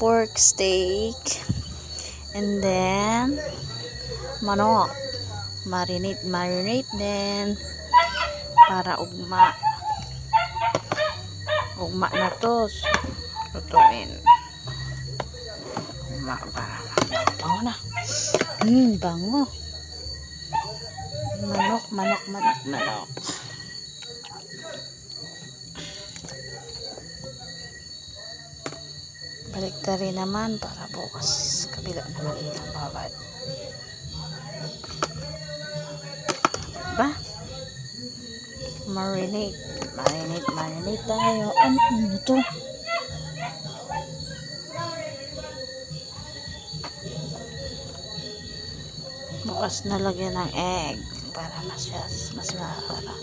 pork steak. And then, manok. Marinate din. Para ugma. Ugma na to. Lutuin. Ugma para. Bango na. Bango. Manok. Balik na rin naman para bukas. Kabila naman ang babad. Ba? Marinate tayo. Ano to? Bukas na lagyan ng egg para mas mahara.